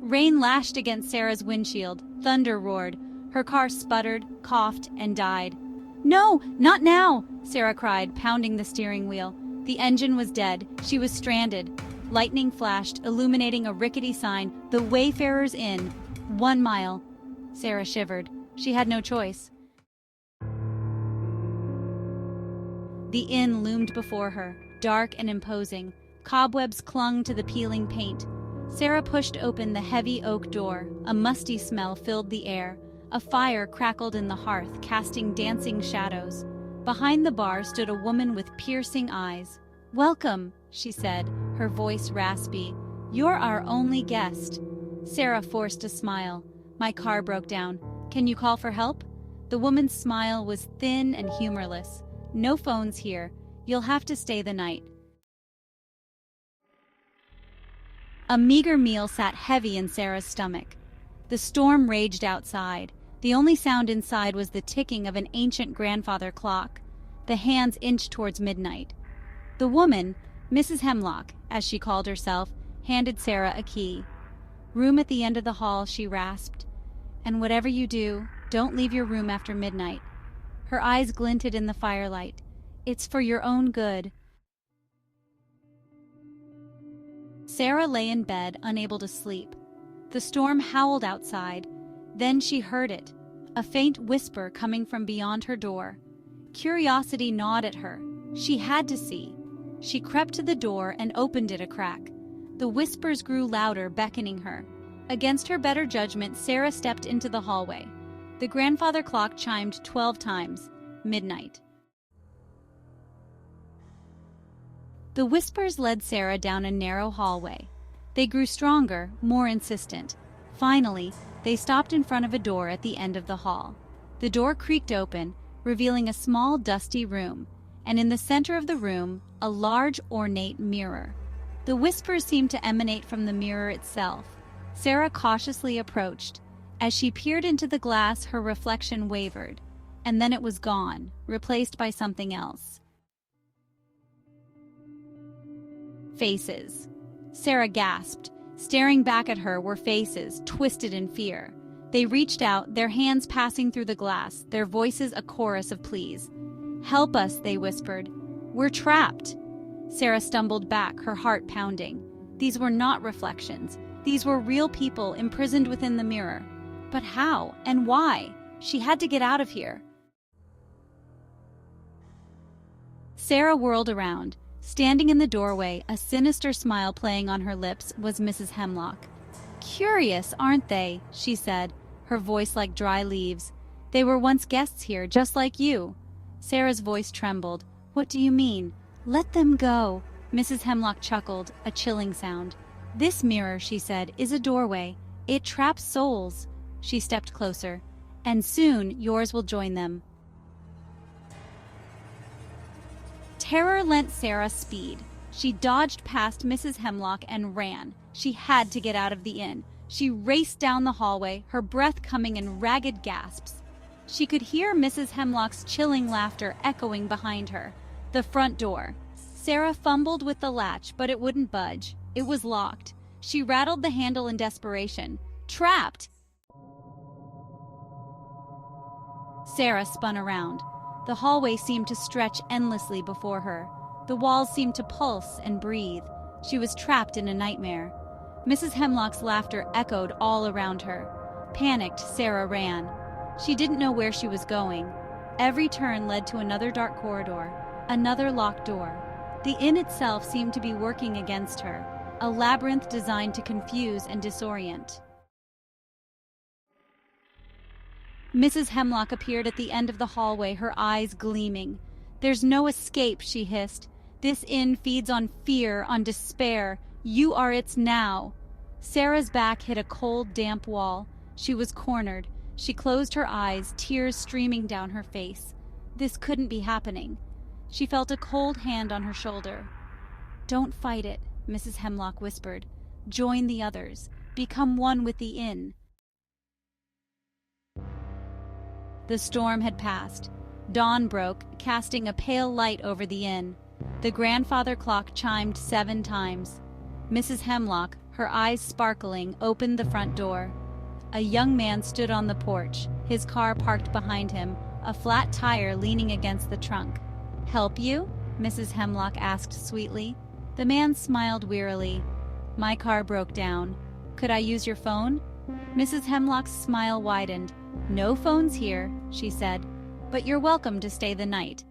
Rain lashed against Sarah's windshield, thunder roared. Her car sputtered, coughed, and died. "No, not now!" Sarah cried, pounding the steering wheel. The engine was dead. She was stranded. Lightning flashed, illuminating a rickety sign, "The Wayfarer's Inn, 1 mile." Sarah shivered. She had no choice. The inn loomed before her, dark and imposing. Cobwebs clung to the peeling paint. Sarah pushed open the heavy oak door. A musty smell filled the air. A fire crackled in the hearth, casting dancing shadows. Behind the bar stood a woman with piercing eyes. "Welcome," she said, her voice raspy. "You're our only guest." Sarah forced a smile. "My car broke down. Can you call for help?" The woman's smile was thin and humorless. "No phones here. You'll have to stay the night." A meager meal sat heavy in Sarah's stomach. The storm raged outside. The only sound inside was the ticking of an ancient grandfather clock. The hands inched towards midnight. The woman, Mrs. Hemlock, as she called herself, handed Sarah a key. "Room at the end of the hall," she rasped. "And whatever you do, don't leave your room after midnight." Her eyes glinted in the firelight. "It's for your own good." Sarah lay in bed, unable to sleep. The storm howled outside. Then she heard it, a faint whisper coming from beyond her door. Curiosity gnawed at her. She had to see. She crept to the door and opened it a crack. The whispers grew louder, beckoning her. Against her better judgment, Sarah stepped into the hallway. The grandfather clock chimed 12 times. Midnight. The whispers led Sarah down a narrow hallway. They grew stronger, more insistent. Finally, they stopped in front of a door at the end of the hall. The door creaked open, revealing a small, dusty room, and in the center of the room, a large, ornate mirror. The whispers seemed to emanate from the mirror itself. Sarah cautiously approached. As she peered into the glass, her reflection wavered, and then it was gone, replaced by something else. Faces. Sarah gasped. Staring back at her were faces, twisted in fear. They reached out, their hands passing through the glass, their voices a chorus of pleas. "Help us," they whispered. "We're trapped." Sarah stumbled back, her heart pounding. These were not reflections. These were real people imprisoned within the mirror. But how and why? She had to get out of here. Sarah whirled around. Standing in the doorway, a sinister smile playing on her lips, was Mrs. Hemlock. "Curious, aren't they?" she said, her voice like dry leaves. "They were once guests here, just like you." Sarah's voice trembled. "What do you mean?" "Let them go." Mrs. Hemlock chuckled, a chilling sound. "This mirror," she said, "is a doorway. It traps souls." She stepped closer. "And soon yours will join them." Terror lent Sarah speed. She dodged past Mrs. Hemlock and ran. She had to get out of the inn. She raced down the hallway, her breath coming in ragged gasps. She could hear Mrs. Hemlock's chilling laughter echoing behind her. The front door. Sarah fumbled with the latch, but it wouldn't budge. It was locked. She rattled the handle in desperation. Trapped! Sarah spun around. The hallway seemed to stretch endlessly before her. The walls seemed to pulse and breathe. She was trapped in a nightmare. Mrs. Hemlock's laughter echoed all around her. Panicked, Sarah ran. She didn't know where she was going. Every turn led to another dark corridor, another locked door. The inn itself seemed to be working against her, a labyrinth designed to confuse and disorient. Mrs. Hemlock appeared at the end of the hallway, her eyes gleaming. "There's no escape," she hissed. "This inn feeds on fear, on despair. You are its now." Sarah's back hit a cold, damp wall. She was cornered. She closed her eyes, tears streaming down her face. This couldn't be happening. She felt a cold hand on her shoulder. "Don't fight it," Mrs. Hemlock whispered. "Join the others. Become one with the inn." The storm had passed. Dawn broke, casting a pale light over the inn. The grandfather clock chimed 7 times. Mrs. Hemlock, her eyes sparkling, opened the front door. A young man stood on the porch, his car parked behind him, a flat tire leaning against the trunk. "Help you?" Mrs. Hemlock asked sweetly. The man smiled wearily. "My car broke down. Could I use your phone?" Mrs. Hemlock's smile widened. "No phones here," she said, "but you're welcome to stay the night.